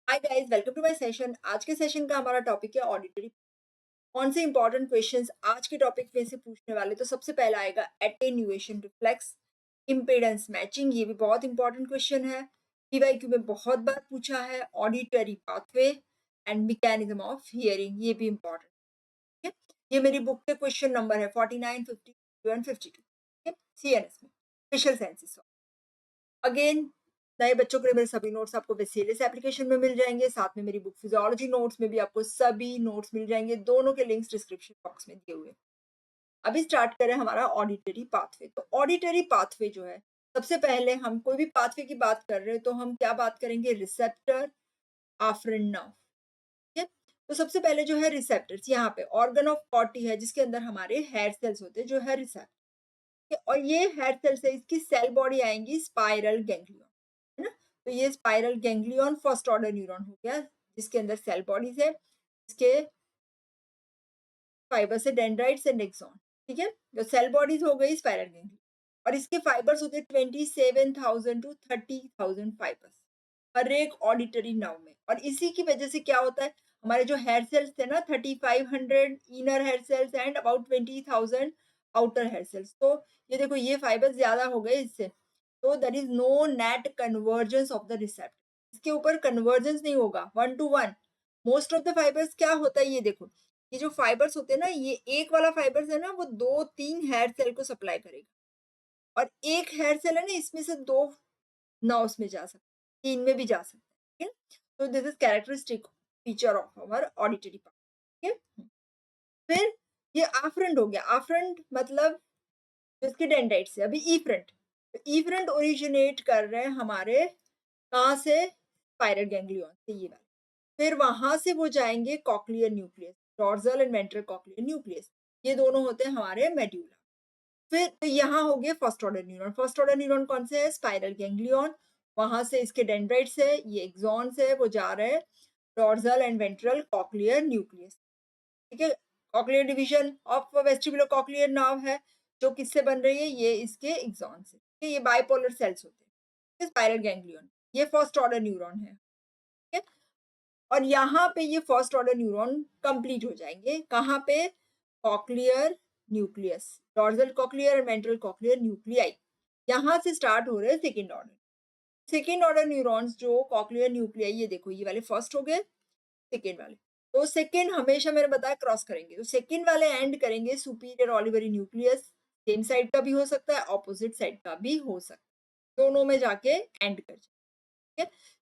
Hi guys, welcome to my session. आज के session का हमारा टॉपिक है ऑडिटरी। कौन से इंपॉर्टेंट क्वेश्चंस आज के टॉपिक में से पूछने वाले, तो सबसे पहला आएगा एटेन्यूएशन रिफ्लेक्स, इम्पेडेंस मैचिंग। ये भी बहुत इंपॉर्टेंट क्वेश्चन है, पीवाईक्यू में बहुत बार पूछा है। Auditory pathway and mechanism of hearing, ये भी इंपॉर्टेंट है। ये मेरी बुक के क्वेश्चन नंबर है 49, 52 एंड 52, ठीक है, सीएनएस में, स्पेशल सेंसेस। अगेन, नए बच्चों के लिए मेरे सभी नोट्स आपको वेसेलियस एप्लीकेशन में मिल जाएंगे। साथ में मेरी बुक फिजियोलॉजी नोट्स में भी आपको सभी नोट्स मिल जाएंगे। दोनों के लिंक्स डिस्क्रिप्शन बॉक्स में दिए हुए हैं। अभी स्टार्ट करें हमारा ऑडिटरी पाथवे। तो ऑडिटरी पाथवे जो है, सबसे पहले हम कोई भी पाथवे की बात कर रहे हैं तो हम क्या बात करेंगे, रिसेप्टर, आफ्रेंट नर्व। ठीक है, तो सबसे पहले जो है रिसेप्टर्स, यहाँ पे ऑर्गन ऑफ कॉटी है जिसके अंदर हमारे हेयर सेल्स होते हैं जो है रिसेप्टर। और ये हेयर सेल से इसकी सेल बॉडी आएंगी स्पाइरल गैंग्लियन, है ना। तो ये spiral ganglion first order neuron हो गया जिसके अंदर सेल बॉडीज है, इसके फाइबर्स है डेंड्राइट्स एंड एक्सॉन। ठीक है, जो सेल बॉडीज हो गई स्पाइरल गैंग्लियन, और इसके फाइबर्स होते हैं 27,000 टू 30,000 फाइबर्स हर एक ऑडिटरी नर्व में। और इसी की वजह से क्या होता है, हमारे जो हेयर सेल्स थे ना, 3500 inner hair cells and about 20,000 outer hair cells. तो ये देखो, ये फाइबर्स ज्यादा हो गए इससे, तो there is no net convergence of the receptor. इसके ऊपर कन्वर्जेंस नहीं होगा 1 to 1। Most of the fibres क्या होता है, ये देखो, ये जो फाइबर्स होते हैं ना, ये एक वाला फाइबर्स है ना, वो 2-3 हेयर सेल को सप्लाई करेगा। और एक हेयर सेल है ना, इसमें से 2 नर्व्स में जा सकते हैं, 3 में भी जा सकते हैं। ठीक है, तो this is characteristic feature of our auditory part. ठीक है, फिर ये आफ्रंट हो गया। आफ्रंट मतलब जिसकी डेंड्राइट से, अभी ई फ्रंट। तो ई फ्रंट ओरिजिनेट कर रहे हैं हमारे कहाँ से, स्पाइरल गैंग्लियन से, ये वाले। फिर वहां से वो जाएंगे cochlear nucleus, dorsal and ventral cochlear nucleus, ये दोनों होते हैं हमारे मेड्यूला। फिर तो यहाँ हो गए first order neuron. First order neuron कौन से है, स्पाइरल गैंग्लियन। वहां से इसके डेंड्राइट्स है, ये एक्सॉन्स है, वो जा रहे हैं dorsal and ventral cochlear nucleus. ठीक है, cochlear division of vestibular cochlear nerve है, जो किससे बन रही है, ये इसके एक्सॉन से। ठीक है, ये बाइपोलर सेल्स होते हैं स्पाइरल गैंग्लियन। ये फर्स्ट ऑर्डर न्यूरॉन है। ठीक है, और यहाँ पे ये फर्स्ट ऑर्डर न्यूरॉन कंप्लीट हो जाएंगे कहाँ पे, cochlear nucleus, dorsal cochlear, ventral cochlear nuclei. यहाँ से स्टार्ट हो रहे हैं second order. Second order neurons जो कॉक्लियर न्यूक्लियाई, ये देखो, ये वाले फर्स्ट हो गए, सेकेंड वाले। तो सेकेंड हमेशा मैंने बताया क्रॉस करेंगे, तो सेकेंड वाले एंड करेंगे superior olivary nucleus. Same side का भी हो सकता है, ऑपोजिट साइड का भी हो सकता है, दोनों में जाके एंड कर जाए। ठीक है,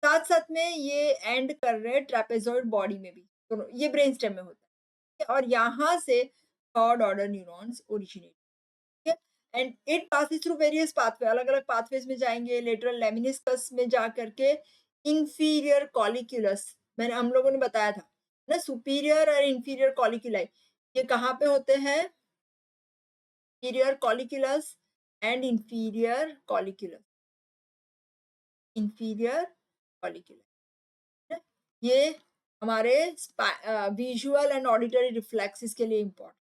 साथ साथ में ये एंड कर रहे हैं ट्रेपेजॉइड बॉडी में भी, दोनों, ये ब्रेन स्टेम में होता है। और यहाँ से थर्ड ऑर्डर न्यूरॉन्स ओरिजिनेट। ठीक है, and it passes through various pathway, अलग अलग पाथवेज में जाएंगे, लेटरल लेमिनिस्कस में जा करके इंफीरियर कॉलिक्यूलस, मैंने हम लोगों ने बताया था ना, सुपीरियर और इंफीरियर कॉलिक्यूलाई, ये कहाँ पे होते हैं, सुपीरियर कॉलिक्यूलस एंड इंफीरियर कॉलिक्यूलस, इंफीरियर कॉलिक्यूलस। ये हमारे विजुअल एंड ऑडिटरी रिफ्लेक्सेस के लिए इंपॉर्टेंट।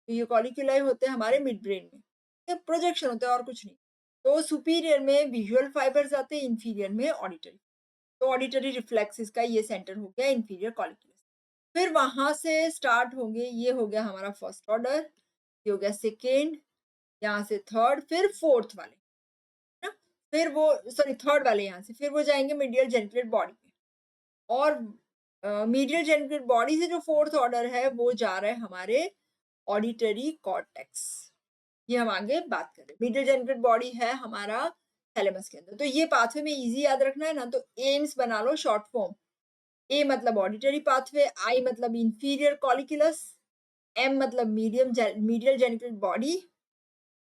तो ये कॉलिक्यूलाई होते हैं हमारे मिड ब्रेन में, ये प्रोजेक्शन होते हैं और कुछ नहीं। तो सुपीरियर में विजुअल फाइबर्स आते हैं, इंफीरियर में ऑडिटरी। तो ऑडिटरी रिफ्लेक्सेस का ये सेंटर हो गया इंफीरियर कॉलिक्यूलस। फिर वहां से स्टार्ट होंगे, ये हो गया हमारा फर्स्ट ऑर्डर, ये हो गया सेकेंड, यहाँ से थर्ड, फिर फोर्थ वाले ना, फिर वो, सॉरी, थर्ड वाले यहाँ से, फिर वो जाएंगे मीडियल जेनिकुलेट बॉडी में। और मीडियल जेनिकुलेट बॉडी से जो फोर्थ ऑर्डर है वो जा रहा है हमारे ऑडिटरी कॉर्टेक्स। ये हम आगे बात करें। मीडियल जेनिकुलेट बॉडी है हमारा थैलेमस के अंदर। तो ये पाथवे में इजी याद रखना है ना, तो एम्स बना लो शॉर्ट फॉर्म। ए मतलब ऑडिटरी पाथवे, आई मतलब इंफीरियर कॉलिक्यूलस, एम मतलब मीडियल जेनिकुलेट बॉडी।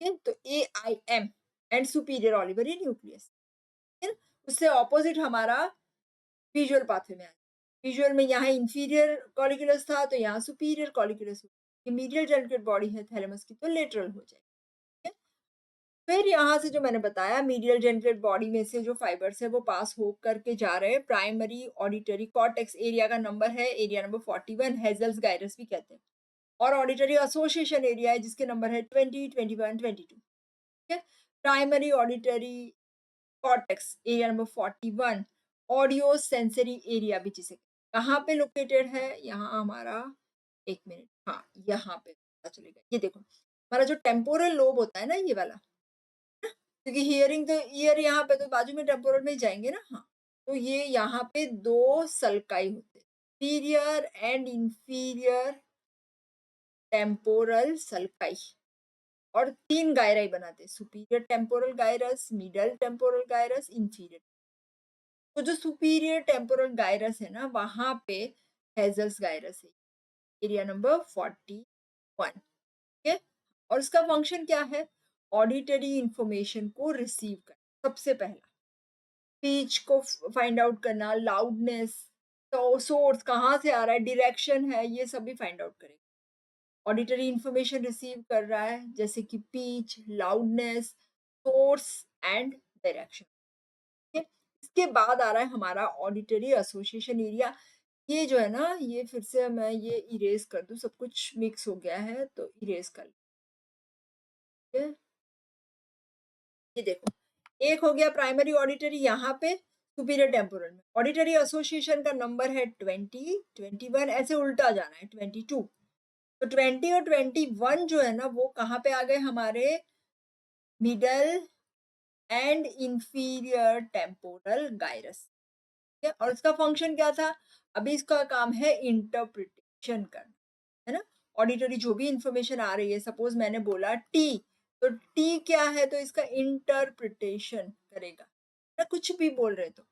तो A I M and superior olivary nucleus. उससे ऑपोजिट हमारा विजुअल पाथवे में आया। विजुअल में यहाँ इंफीरियर कॉलिक्यूलस था, तो यहाँ सुपीरियर कॉलिक्यूलस। ये मीडियल जेनिकुलेट बॉडी है थैलेमस की, तो लेटरल हो जाएगी। फिर यहाँ से जो मैंने बताया, मीडियल जेनिकुलेट बॉडी में से जो फाइबर्स है वो पास हो करके जा रहे हैं प्राइमरी ऑडिटरी कॉर्टेक्स। एरिया का नंबर है एरिया नंबर 41, हेजल्स गायरस भी कहते हैं। और ऑडिटरी एसोसिएशन एरिया है जिसके नंबर है 20, 21, 22। ठीक है, primary auditory cortex area number 41 audio sensory area भी जिसे कहाँ पे लोकेटेड है, यहाँ हमारा, एक मिनट, हाँ यहाँ पे पता चलेगा। ये देखो हमारा जो टेम्पोरल लोब होता है ना, ये वाला, क्योंकि हियरिंग तो ईयर यहाँ पे तो बाजू में टेम्पोरल में ही जाएंगे ना। हाँ, तो ये यहाँ पे दो सल्काई होते हैं, superior and inferior temporal sulci, और तीन गायराई बनाते हैं, superior temporal gyrus, middle temporal gyrus, inferior. तो जो सुपीरियर टेम्पोरल गायरस है ना, वहां पे हेजल्स गायरस है, एरिया नंबर 41, ठीक है। और उसका फंक्शन क्या है, ऑडिटरी इंफॉर्मेशन को रिसीव करना, सबसे पहला पिच को फाइंड आउट करना, लाउडनेस, तो सोर्स कहाँ से आ रहा है, डायरेक्शन है, ये सभी फाइंड आउट करेगा। ऑडिटरी इंफॉर्मेशन रिसीव कर रहा है जैसे कि pitch, loudness, source and direction, ठीक है। इसके बाद आ रहा है हमारा ऑडिटरी एसोसिएशन एरिया। ये जो है ना, ये फिर से मैं ये इरेज कर दूं, सब कुछ मिक्स हो गया है तो इरेज कर, ठीक है। ये देखो, एक हो गया प्राइमरी ऑडिटरी, यहाँ पे सुपीरियर टेम्पोरल में ऑडिटरी एसोसिएशन का नंबर है 20, 21, ऐसे उल्टा जाना है 22। तो 20 और 21 जो है ना, वो कहाँ पे आ गए हमारे, middle and inferior temporal gyrus, ठीक है। और इसका फंक्शन क्या था, अभी इसका काम है इंटरप्रिटेशन करना, है ना। ऑडिटरी जो भी इंफॉर्मेशन आ रही है, सपोज मैंने बोला टी, तो टी क्या है, तो इसका इंटरप्रिटेशन करेगा ना, कुछ भी बोल रहे तो।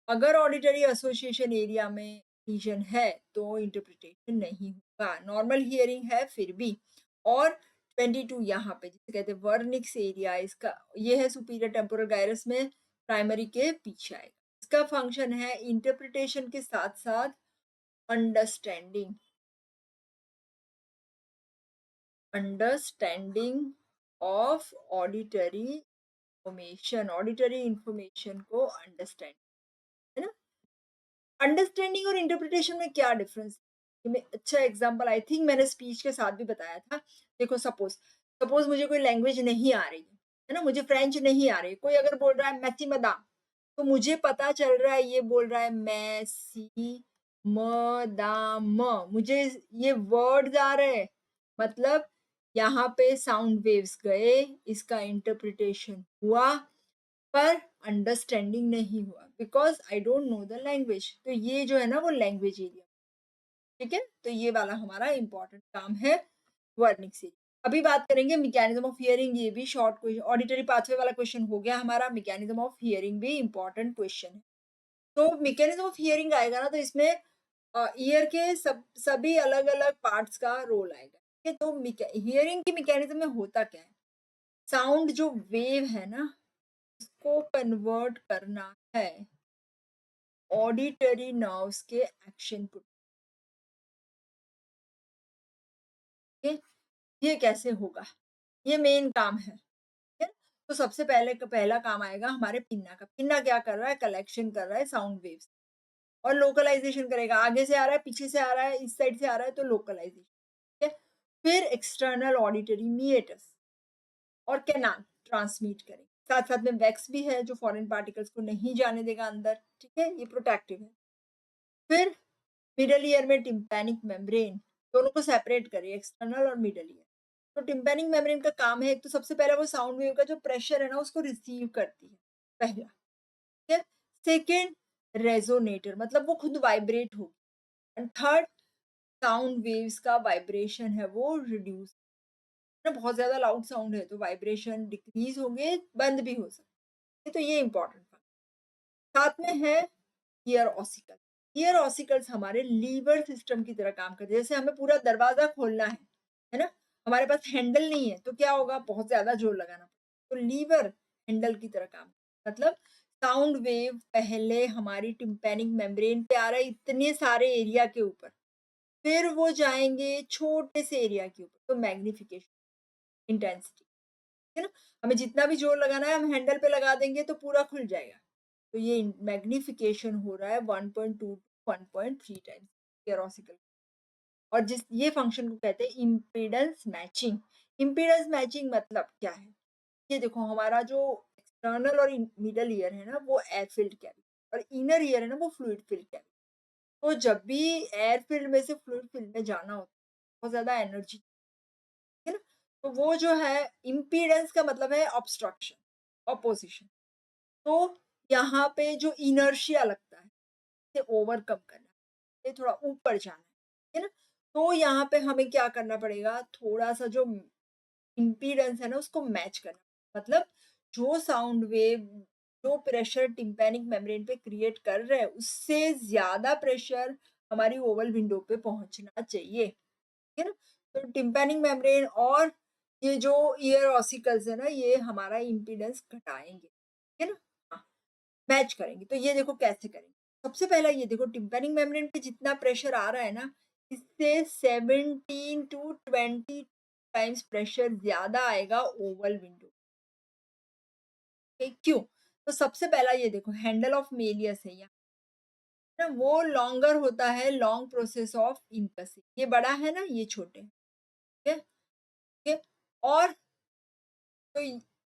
अगर ऑडिटरी एसोसिएशन एरिया में रीजन है तो इंटरप्रिटेशन नहीं होगा, नॉर्मल हियरिंग है फिर भी। और 22 यहाँ पे जिसे कहते हैं वर्निक्स एरिया, इसका ये है सुपीरियर टेम्पोरल गायरस में, प्राइमरी के पीछे आएगा। इसका फंक्शन है इंटरप्रिटेशन के साथ साथ understanding, understanding of auditory information, auditory information को अंडरस्टैंड, है ना। अंडरस्टैंडिंग और इंटरप्रिटेशन में क्या डिफरेंस, में अच्छा एग्जांपल आई थिंक मैंने स्पीच के साथ भी बताया था। देखो सपोज, मुझे कोई लैंग्वेज नहीं आ रही है ना, मुझे फ्रेंच नहीं आ रही, कोई अगर बोल रहा है मैसी मदाम, तो मुझे पता चल रहा है ये बोल रहा है मैसी मदाम, मुझे ये वर्ड्स आ रहे हैं, मतलब यहाँ पे साउंड वेव्स गए, इसका इंटरप्रिटेशन हुआ, पर अंडरस्टैंडिंग नहीं हुआ, because I don't know the language. तो ये जो है ना, वो लैंग्वेज एरिया, ठीक है। तो ये वाला हमारा इंपॉर्टेंट काम है वर्निंग से। अभी बात करेंगे मैकेनिज्म ऑफ हियरिंग, ये भी शॉर्ट क्वेश्चन, ऑडिटरी पाथवे वाला क्वेश्चन हो गया हमारा, मैकेनिज्म ऑफ हियरिंग भी इंपॉर्टेंट क्वेश्चन है। तो मैकेनिज्म ऑफ हियरिंग आएगा ना, तो इसमें ईयर के सभी अलग अलग पार्ट्स का रोल आएगा, ठीक है। तो हियरिंग की मैकेनिज्म में होता क्या है, साउंड जो वेव है ना, उसको कन्वर्ट करना है ऑडिटरी नर्व्स के एक्शन को, ठीक है। ये कैसे होगा, ये मेन काम है, ठीक है। तो सबसे पहले का पहला काम आएगा हमारे पिन्ना का। पिन्ना क्या कर रहा है, कलेक्शन कर रहा है साउंड वेव्स, और लोकलाइजेशन करेगा, आगे से आ रहा है, पीछे से आ रहा है, इस साइड से आ रहा है, तो लोकलाइजेशन, ठीक है। फिर एक्सटर्नल ऑडिटरी मीएटर्स और कैनाल ट्रांसमिट करेंगे, साथ साथ में वैक्स भी है जो फॉरेन पार्टिकल्स को नहीं जाने देगा अंदर, ठीक है, ये प्रोटेक्टिव है। फिर मिडल ईयर में टिम्पैनिक मेम्ब्रेन, दोनों को सेपरेट करिए, एक्सटर्नल और मिडल ईयर। तो टिम्पैनिक मेम्ब्रेन का काम है, एक तो सबसे पहला वो साउंड वेव का जो प्रेशर है ना, उसको रिसीव करती है, पहला, ठीक है। सेकेंड, रेजोनेटर, मतलब वो खुद वाइब्रेट होगी। एंड थर्ड, साउंड वेव्स का वाइब्रेशन है वो रिड्यूस, ना बहुत ज्यादा लाउड साउंड है तो वाइब्रेशन डिक्रीज होंगे, बंद भी हो सकते हैं, तो ये इंपॉर्टेंट। साथ में है ईयर ऑसिकल। ईयर ऑसिकल्स हमारे लीवर सिस्टम की तरह काम करते हैं, जैसे हमें पूरा दरवाजा खोलना है ना, हमारे पास हैंडल नहीं है तो क्या होगा, बहुत ज्यादा जोर लगाना पड़ेगा, तो लीवर हैंडल की तरह काम, मतलब साउंड वेव पहले हमारी टिम्पैनिक मेम्ब्रेन पे आ रहा है इतने सारे एरिया के ऊपर, फिर वो जाएंगे छोटे से एरिया के ऊपर, तो मैग्निफिकेशन, इंटेंसिटी, है ना। हमें जितना भी जोर लगाना है हम हैंडल पे लगा देंगे तो पूरा खुल जाएगा, तो ये मैग्निफिकेशन हो रहा है 1.2 1.3 टाइम्स केरोसिकल। और जिस ये फंक्शन को कहते हैं इम्पीडेंस मैचिंग। इम्पीडेंस मैचिंग मतलब क्या है, ये देखो हमारा जो एक्सटर्नल और मिडल ईयर है ना, वो एयर फिल्ड कैविटी, और इनर ईयर है ना वो फ्लूइड फिल्ड कैविटी। तो जब भी एयर फील्ड में से फ्लूइड फील्ड में जाना होता है, बहुत ज़्यादा एनर्जी, है ना? तो वो जो है इम्पीडेंस का मतलब है ऑब्स्ट्रक्शन, ऑपोज़िशन। तो यहाँ पे जो इनर्शिया लगता है, इसे ओवरकम करना है, ये थोड़ा ऊपर जाना है ना? तो यहाँ पे हमें क्या करना पड़ेगा, थोड़ा-सा जो इम्पीडेंस है ना उसको मैच करना। मतलब जो साउंड वेव, जो प्रेशर टिम्पैनिक मेम्ब्रेन पे क्रिएट कर रहे हैं, उससे ज़्यादा प्रेशर हमारी ओवल विंडो पे पहुँचना चाहिए, है ना? तो टिम्पैनिक मेम्ब्रेन और ये जो ईयर ऑसिकल्स है ना, ये हमारा इम्पीडेंस घटाएँगे, है ना? हाँ, मैच करेंगे। तो ये देखो कैसे करेंगे। सबसे पहला ये देखो टिम्पैनिक मेम्ब्रेन पे जितना प्रेशर आ रहा है ना, इससे 17 टू 20 टाइम्स प्रेशर ज़्यादा आएगा ओवल विंडो पे। क्यों? तो सबसे पहला ये देखो हैंडल ऑफ मेलियस है यहाँ ना, वो लॉन्गर होता है, लॉन्ग प्रोसेस ऑफ इनकसिंग। ये बड़ा है ना, ये छोटे हैं, ठीक है? ठीक है? और तो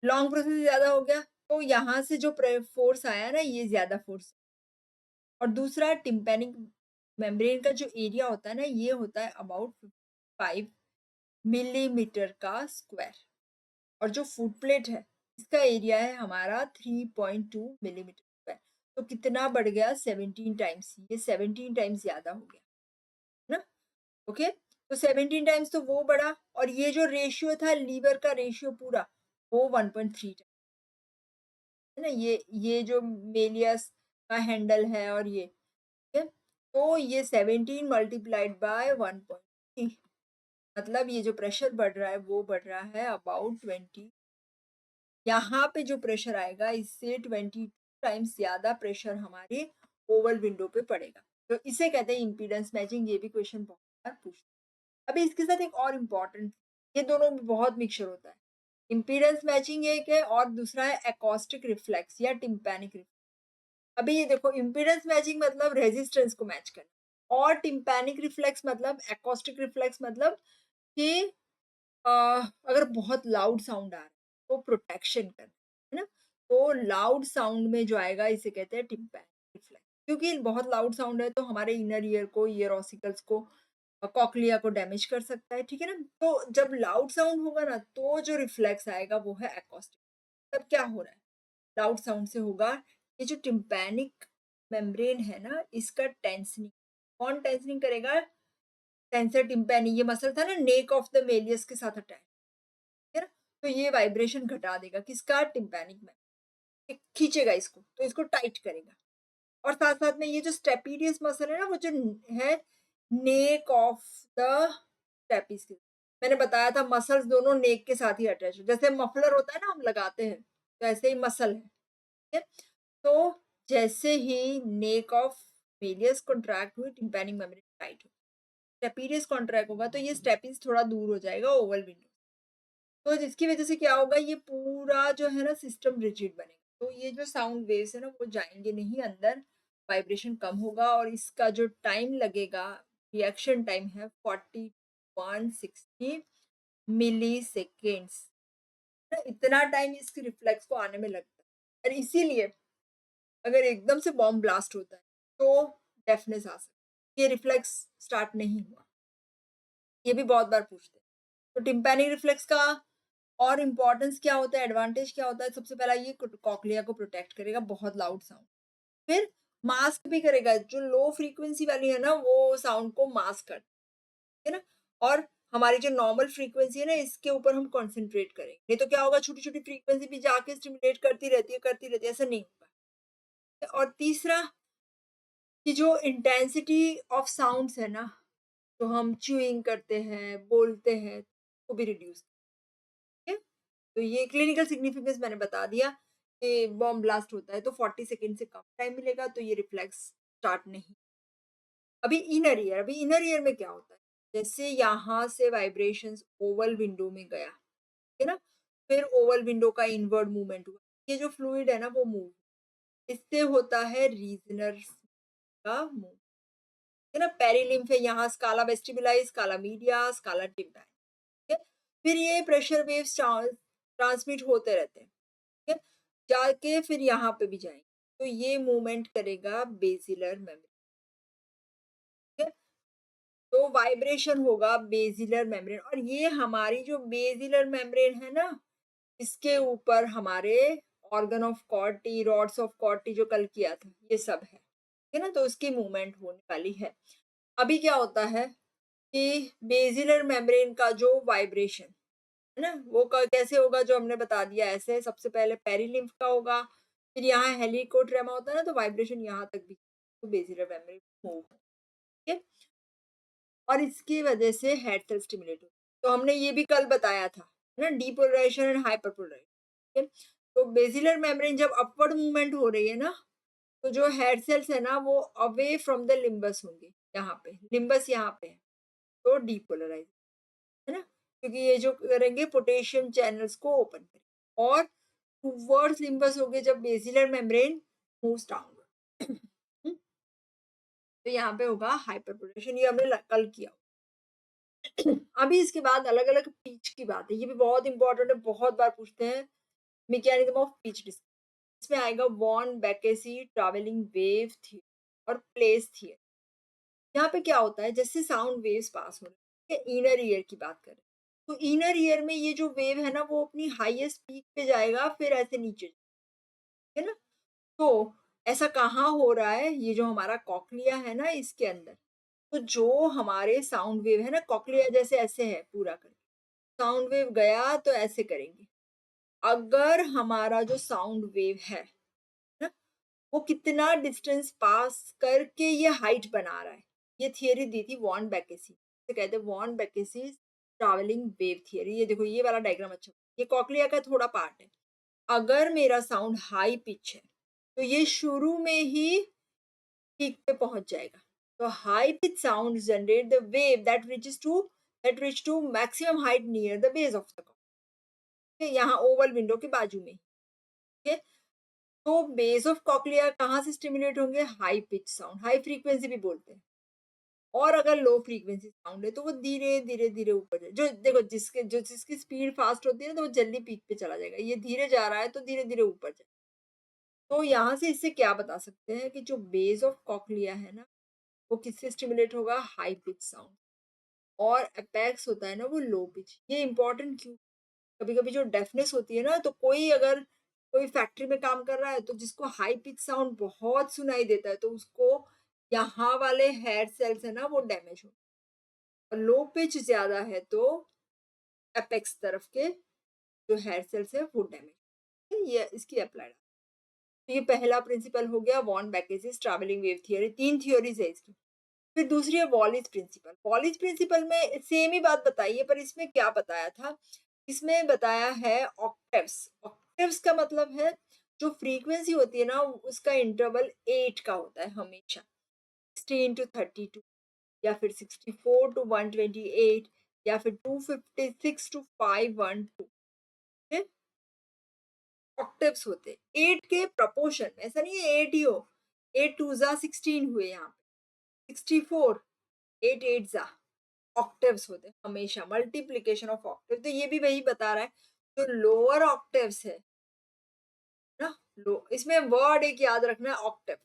लॉन्ग प्रोसेस ज़्यादा हो गया, तो यहाँ से जो फोर्स आया ना, ये ज़्यादा फोर्स। और दूसरा टिम्पैनिक मेम्ब्रेन का जो एरिया होता है ना, ये होता है अबाउट 5 मिलीमीटर का स्क्वायर। और जो फुट प्लेट है, इसका एरिया है हमारा 3.2 मिलीमीटर स्क्वायर। तो कितना बढ़ गया, 17 टाइम्स। ये 17 टाइम्स ज़्यादा हो गया, है ना? ओके, तो 17 टाइम्स तो वो बढ़ा, और ये जो रेशियो था लीवर का रेशियो पूरा, वो 1.3 है ना? ये जो मेलियस का हैंडल है और ये, ठीक है? तो ये 17 मल्टीप्लाइड बाय 1.3, मतलब ये जो प्रेशर बढ़ रहा है वो बढ़ रहा है अबाउट 20। यहाँ पे जो प्रेशर आएगा इससे 22 टाइम्स ज़्यादा प्रेशर हमारे ओवल विंडो पे पड़ेगा। तो इसे कहते हैं इम्पीडेंस मैचिंग। ये भी क्वेश्चन बहुत बार पूछते हैं। अभी इसके साथ एक और इम्पोर्टेंट, ये दोनों में बहुत मिक्सचर होता है। इम्पीडेंस मैचिंग एक है और दूसरा है एकॉस्टिक रिफ्लेक्स या टिम्पैनिक रिफ्लेक्स। अभी ये देखो, इम्पीडेंस मैचिंग मतलब रेजिस्टेंस को मैच करना, और टिम्पैनिक रिफ्लेक्स मतलब, एकॉस्टिक रिफ्लेक्स मतलब कि अ, अगर बहुत लाउड साउंड आ रहा है तो प्रोटेक्शन करना, है ना? तो लाउड साउंड में जो आएगा इसे कहते हैं टिम्पैनिक रिफ्लेक्स, क्योंकि बहुत लाउड साउंड है तो हमारे इनर ईयर को, ईयर ऑसिकल्स को, कॉक्लिया को डैमेज कर सकता है, ठीक है ना? तो जब लाउड साउंड होगा ना, तो जो रिफ्लेक्स आएगा वो है एकॉस्टिक। तब क्या हो रहा है, लाउड साउंड से होगा, ये जो टिम्पैनिक मेम्ब्रेन है ना, इसका टेंसनिंग। कौन टेंसनिंग करेगा? टेंसर टिम्पैनी, ये मसल था ना नेक ऑफ द मेलियस के साथ अटैच, है ना? तो ये वाइब्रेशन घटा देगा, किसका? टिम्पैनिक में। ये खींचेगा इसको, तो इसको टाइट करेगा। और साथ-साथ में ये जो स्टेपिडियस मसल है ना, वो जो है नेक ऑफ द स्टेपिस, मैंने बताया था मसल्स दोनों नेक के साथ ही अटैच है। जैसे मफलर होता है ना, हम लगाते हैं, तो ऐसे ही मसल है, ठीक है? तो जैसे ही नेक ऑफ मेलियस कॉन्ट्रैक्ट हुई, टिम्पैनिक मेम्ब्रेन टाइट हो, स्टेपिडियस कॉन्ट्रैक्ट होगा, तो ये स्टेपिस थोड़ा दूर हो जाएगा ओवल विंडो। तो जिसकी वजह से क्या होगा, ये पूरा जो है ना सिस्टम रिजिड बनेगा। तो ये जो साउंड वेव्स है ना, वो जाएंगे नहीं अंदर, वाइब्रेशन कम होगा, और इसका जो टाइम लगेगा, रिएक्शन टाइम है 4160 मिली सेकेंड्स। इतना टाइम इस रिफ्लेक्स को आने में लगता है, और इसीलिए अगर एकदम से बॉम्ब ब्लास्ट होता है तो डेफनेस आ सकती है। ये रिफ्लेक्स स्टार्ट नहीं हुआ, ये भी बहुत बार पूछते हैं। तो टिम्पैनिक रिफ्लेक्स का और इम्पोर्टेंस क्या होता है, एडवांटेज क्या होता है? सबसे पहला ये कॉक्लिया को प्रोटेक्ट करेगा, बहुत लाउड साउंड। फिर मास्क भी करेगा, जो लो फ्रीक्वेंसी वाली है ना, वो साउंड को मास्क कर, है ना? और हमारी जो नॉर्मल फ्रीक्वेंसी है ना, इसके ऊपर हम कंसंट्रेट करेंगे। नहीं तो क्या होगा, छोटी-छोटी फ्रीक्वेंसी भी जाके स्टिमुलेट करती रहती है, ऐसा नहीं होगा। और तीसरा कि जो इंटेंसिटी ऑफ साउंड्स है ना, तो हम च्यूइंग करते हैं, बोलते हैं, वो भी रिड्यूस, ठीक है? तो ये क्लिनिकल सिग्निफिकेंस मैंने बता दिया कि बॉम्ब ब्लास्ट होता है तो 40 सेकंड से कम टाइम मिलेगा, तो ये रिफ्लेक्स स्टार्ट नहीं। अभी इनर ईयर में क्या होता है, जैसे यहाँ से वाइब्रेशंस ओवल विंडो में गया, है ना? फिर ओवल विंडो का इनवर्ड मूवमेंट हुआ, ये जो फ्लूइड है ना वो मूव, इससे होता है रीजनर का मूव, है ना? पेरिलिम्फ है, यहाँ स्काला वेस्टिबुलाई, स्काला मीडिया, स्काला टिम्पैन, ठीक है? फिर ये प्रेशर वेव्स ट्रांसमिट होते रहते हैं, ठीक है? जाके फिर यहाँ पे भी जाएंगे, तो ये मूवमेंट करेगा बेसिलर मेम्ब्रेन, ठीक है? तो वाइब्रेशन होगा बेसिलर मेम्ब्रेन, और ये हमारी जो बेसिलर मेम्ब्रेन है ना, इसके ऊपर हमारे ऑर्गन ऑफ कॉर्टी, रॉड्स ऑफ कॉर्टी जो कल किया था, ये सब है, ठीक है ना? तो उसकी मूवमेंट होने वाली है। अभी क्या होता है कि बेसिलर मेम्ब्रेन का जो वाइब्रेशन है ना, वो कैसे होगा, जो हमने बता दिया ऐसे, सबसे पहले पेरिलिम्फ का होगा, फिर यहाँ हेलिकोट्रेमा होता है ना, तो वाइब्रेशन यहाँ तक भी, तो बेसिलर मेम्ब्रेन मूव, ठीक है? और इसकी वजह से हेड सेल स्टिमुलेट होता है। तो हमने ये भी कल बताया था, है ना, डीपोलराइजेशन एंड हाइपरपोलराइजेशन, ठीक है? तो बेसिलर मेम्ब्रेन जब अपवर्ड मूवमेंट हो रही है ना, तो जो हेड सेल्स है ना, वो अवे फ्रॉम द लिम्बस होंगे, यहाँ पे लिम्बस यहाँ पे है, तो डीपोलराइज, है ना, क्योंकि ये जो करेंगे पोटेशियम चैनल्स को ओपन करेंगे, और टुवर्ड्स लिम्बस हो गए जब बेसिलर मेम्ब्रेन मूव्स डाउनवर्ड। तो यहाँ पे होगा हाइपरपोलेशन, ये हमने कल किया। अभी इसके बाद अलग अलग पिच की बात है, ये भी बहुत इंपॉर्टेंट है, बहुत बार पूछते हैं, मैकेनिज्म ऑफ पिच डिस्क। इसमें आएगा von Bekesy travelling wave theory और प्लेस थियरी। यहाँ पे क्या होता है, जैसे साउंड वेव्स पास हो रहे हैं, इनर ईयर की बात करें, तो इनर ईयर में ये जो वेव है ना, वो अपनी हाईएस्ट पीक पे जाएगा, फिर ऐसे नीचे, है ना? तो ऐसा कहाँ हो रहा है, ये जो हमारा कॉक्लिया है ना, इसके अंदर, तो जो हमारे साउंड वेव है ना, कॉक्लिया जैसे ऐसे है पूरा कर, साउंड वेव गया तो ऐसे करेंगे। अगर हमारा जो साउंड वेव है ना, वो कितना डिस्टेंस पास करके ये हाइट बना रहा है, ये थियरी दी थी वॉन बैकेसी, इसे कहते हैं von Bekesy travelling wave theory. ये देखो ये वाला डायग्राम अच्छा, ये कॉक्लिया का थोड़ा पार्ट है। अगर मेरा साउंड हाई पिच है, तो ये शुरू में ही पीक पे पहुंच जाएगा। तो high pitch sound generate the wave that reach to maximum height near the base of the cochlea, यहाँ ओवल विंडो के बाजू में, ठीक है? तो बेस ऑफ कॉक्लिया कहाँ से स्टिमुलेट होंगे, high pitch sound, high frequency भी बोलते हैं। और अगर लो फ्रीक्वेंसी साउंड है, तो वो धीरे धीरे धीरे ऊपर, जो देखो जिसकी स्पीड फास्ट होती है ना, तो वो जल्दी पीक पे चला जाएगा, ये धीरे जा रहा है तो धीरे धीरे ऊपर जाएगा। तो यहाँ से इससे क्या बता सकते हैं कि जो बेस ऑफ कॉक्लिया है ना, वो किससे स्टिमुलेट होगा, हाई पिच साउंड, और अपेक्स होता है ना, वो लो पिच। ये इंपॉर्टेंट क्यों, कभी कभी जो डेफनेस होती है ना, तो कोई अगर कोई फैक्ट्री में काम कर रहा है, तो जिसको हाई पिच साउंड बहुत सुनाई देता है, तो उसको यहाँ वाले हेयर सेल्स है ना, वो डैमेज हो, और लो पिच ज्यादा है तो अपेक्स तरफ के जो हेयर सेल्स है वो डैमेज, ये इसकी अप्लाइड। तो ये पहला प्रिंसिपल हो गया वॉन बैकेसिस ट्रैवलिंग वेव थियरी, तीन थियोरीज है इसकी। फिर दूसरी है वॉलिस प्रिंसिपल। वॉलिस प्रिंसिपल में सेम ही बात बताई है, पर इसमें क्या बताया था, इसमें बताया है ऑक्टेव्स। ऑक्टेव्स का मतलब है जो फ्रीक्वेंसी होती है ना, उसका इंटरवल 8 का होता है हमेशा, 16 टू 32, या फिर 64 टू 128, या फिर 256 टू 512, ऑक्टेव्स होते हैं 8 के प्रपोर्शन में। ऐसा नहीं है 8 ही हो, 8 टू जा 16 हुए, यहाँ पे 64, 8 8 जा, ऑक्टेव्स होते हैं हमेशा, मल्टीप्लीकेशन ऑफ ऑक्टेव। तो ये भी वही बता रहा है, जो लोअर ऑक्टेव्स है ना, लो, इसमें वर्ड एक याद रखना है, ऑक्टेव।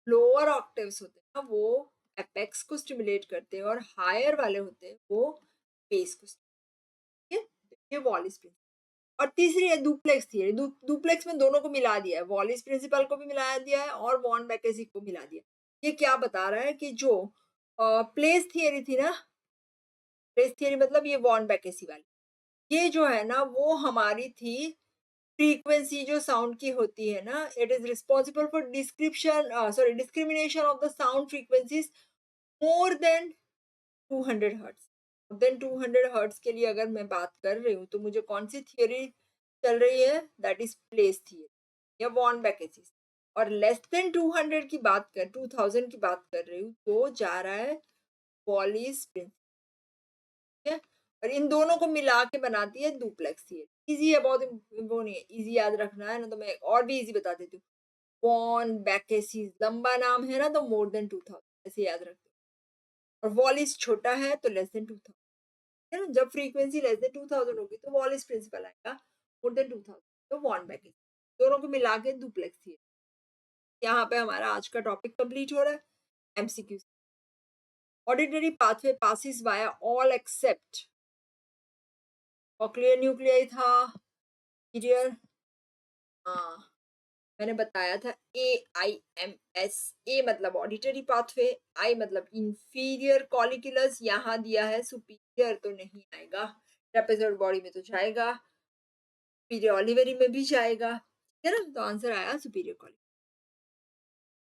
लोअर ऑक्टेव्स होते हैं ना, वो एपेक्स को स्टिमुलेट करते हैं, और हायर वाले होते हैं वो बेस को, ठीक है? ये वॉलिस प्रिंसिपल। और तीसरी है डुप्लेक्स थियरी। डुप्लेक्स में दोनों को मिला दिया है, वॉलिस प्रिंसिपल को भी मिला दिया है और वॉन बैकेसी को मिला दिया। ये क्या बता रहा है कि जो प्लेस थियरी थी ना, प्लेस थियरी मतलब ये वॉन बैकेसी वाली, ये जो है ना, वो हमारी थी फ्रीक्वेंसी जो साउंड की होती है ना, it is responsible for discrimination of the sound frequencies more than 200 hertz. Then 200 hertz के लिए अगर मैं बात कर रही हूँ, तो मुझे कौन सी थियोरी चल रही है, दैट इज प्लेस थियरी या वॉन बैकेसिस। और लेस देन 200 की बात कर, 2000 की बात कर रही हूँ, तो जा रहा है वॉलिस प्रिंसिपल, ठीक है? और इन दोनों को मिला के बनाती है डुप्लेक्स थियरी। इजी है बहुत, वो नहीं है, इजी याद रखना है ना, तो मैं और भी इजी बता देती हूँ। वॉन बैकेसिस लंबा नाम है ना, तो मोर देन 2000 ऐसे याद रखते हो, और वॉलिस छोटा है तो लेस देन 2000, है ना? जब फ्रीक्वेंसी लेस देन 2000 होगी तो वॉलिस प्रिंसिपल आएगा, मोर देन 2000 तो वॉन बैकेसी, दोनों को मिला के डुप्लेक्स थियरी। यहाँ पे हमारा आज का टॉपिक कंप्लीट हो रहा है। MCQ, auditory pathway passes via all except cochlear nuclei था, पीरियर, हाँ मैंने बताया था AIMS। ए मतलब ऑडिटरी पाथवे, आई मतलब इंफीरियर कॉलिक्यूलस, यहाँ दिया है सुपीरियर तो नहीं आएगा, ट्रेपेजॉइड बॉडी में तो जाएगा, सुपीरियर ओलिवरी में भी जाएगा, ठीक है ना, तो आंसर आया superior colliculus.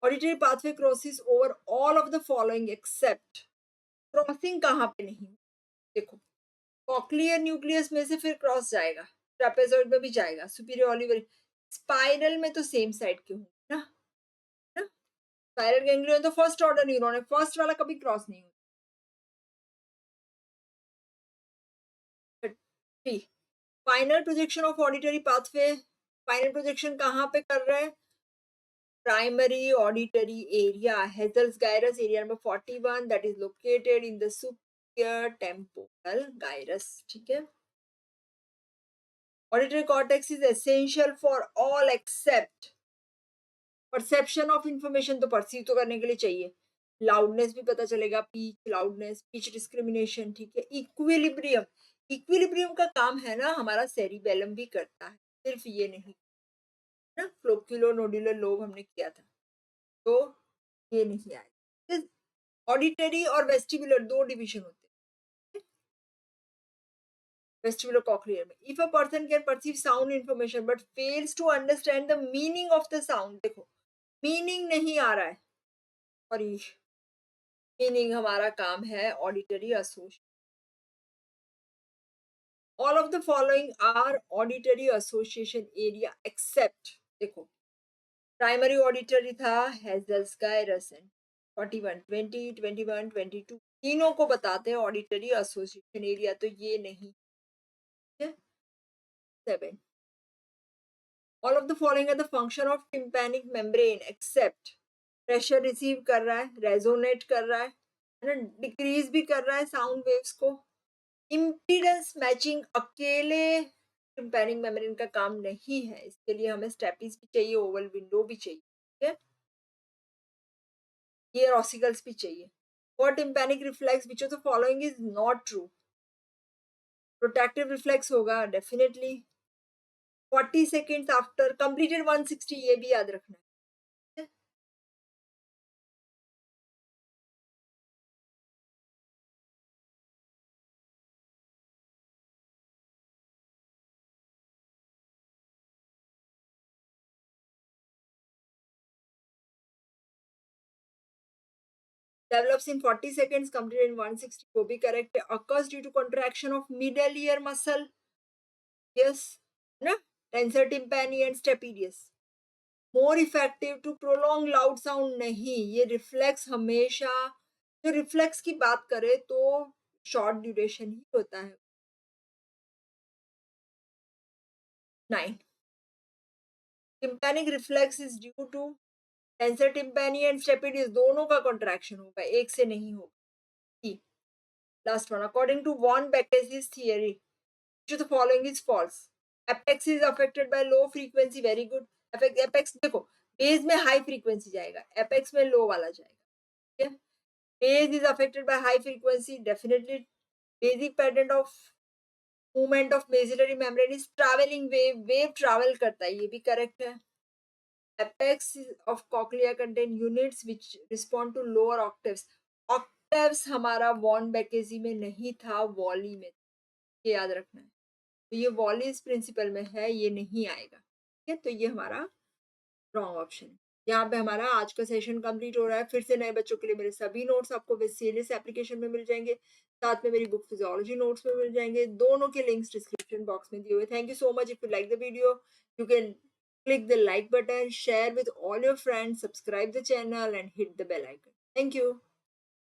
Auditory pathway crosses over all of the following except, crossing कहाँ पे नहीं, देखो कॉक्लियर न्यूक्लियस में से फिर क्रॉस जाएगा, ट्रेपेजॉइड में भी जाएगा, सुपीरियर ओलिवरी, स्पाइरल में तो सेम साइड के होंगे ना, ना, स्पाइरल गैंग्लियन तो फर्स्ट ऑर्डर न्यूरॉन है, फर्स्ट वाला कभी क्रॉस नहीं होता। Final projection of auditory pathway, final projection कहाँ पे कर रहे हैं, primary auditory area, Heschl's gyrus area number 41, that is located in the superior temporal gyrus, ठीक है। Auditory cortex is essential for all except perception of information, तो perceive तो करने के लिए चाहिए, लाउडनेस भी पता चलेगा, पीच लाउडनेस, पीच डिस्क्रिमिनेशन, ठीक है। इक्विलिब्रियम, इक्विलिब्रियम का काम है ना हमारा सेरिबेलम भी करता है, सिर्फ ये नहीं ना, फ्लोक्यूलो नोडुलर लोब हमने किया था, तो ये नहीं आएगा। ऑडिटरी और वेस्टिबुलर दो डिवीजन होते हैं वेस्टिबुलर कॉक्लियर में। If a person can perceive sound information but fails to understand the meaning of the sound, देखो मीनिंग नहीं आ रहा है, और मीनिंग हमारा काम है auditory association. All of the following are auditory association area except, देखो प्राइमरी ऑडिटरी था हेजल्स गायरस, 41 20 21 22 तीनों को बताते हैं ऑडिटरी एसोसिएशन एरिया, तो ये नहीं है। 7 all of the following are the function of tympanic membrane except, pressure receive कर रहा है, रेजोनेट कर रहा है ना, डिक्रीज भी कर रहा है साउंड वेव्स को। इम्पीडेंस मैचिंग अकेले टिम्पैनिक मेम्ब्रेन का काम नहीं है, इसके लिए हमें स्टेपीज भी चाहिए, ओवल विंडो भी चाहिए, ठीक है, ईयर ऑसिकल्स भी चाहिए। What tympanic reflex which of the following is not true, protective reflex होगा डेफिनेटली। 40 सेकेंड्स आफ्टर कंप्लीटेड 160, ये भी याद रखना है। Develops in 40 seconds, completed in 160, वो भी करेक्ट है। Occurs due to contraction of middle ear muscle, yes, ना, tensor tympani and stapedius। More effective to prolong loud sound, नहीं, ये रिफ्लेक्स हमेशा, जो रिफ्लेक्स की बात करें तो शॉर्ट ड्यूरेशन ही होता है। 9 tympanic reflex is due to tensor tympani and stapedius, दोनों का कॉन्ट्रैक्शन होगा, एक से नहीं होगा। Last one, according to von Beck's theory, which of the following is false? Apex is affected by low frequency, very good। apex देखो base में high frequency जाएगा, एपेक्स में लो वाला जाएगा, ठीक है। Base is affected by high frequency, definitely. Basic pattern of movement of bacillary membrane is travelling wave, wave travel करता है, ये भी करेक्ट है। apex of cochlea contain units which respond to lower octaves, octaves हमारा von बेकेजी में नहीं था, volley में, ये याद रखना है, तो ये वॉलीज प्रिंसिपल में है, ये नहीं आएगा, ठीक है, तो ये हमारा रॉन्ग ऑप्शन है। यहाँ पे हमारा आज का सेशन कंप्लीट हो रहा है। फिर से नए बच्चों के लिए मेरे सभी नोट्स आपको सीरियस एप्लीकेशन में मिल जाएंगे, साथ में मेरी बुक फिजियोलॉजी नोट्स में मिल जाएंगे, दोनों के लिंक्स डिस्क्रिप्शन बॉक्स में दिए हुए। Thank you so much. If you like the video, you can click the like button, share with all your friends, subscribe the channel and hit the bell icon. Thank you.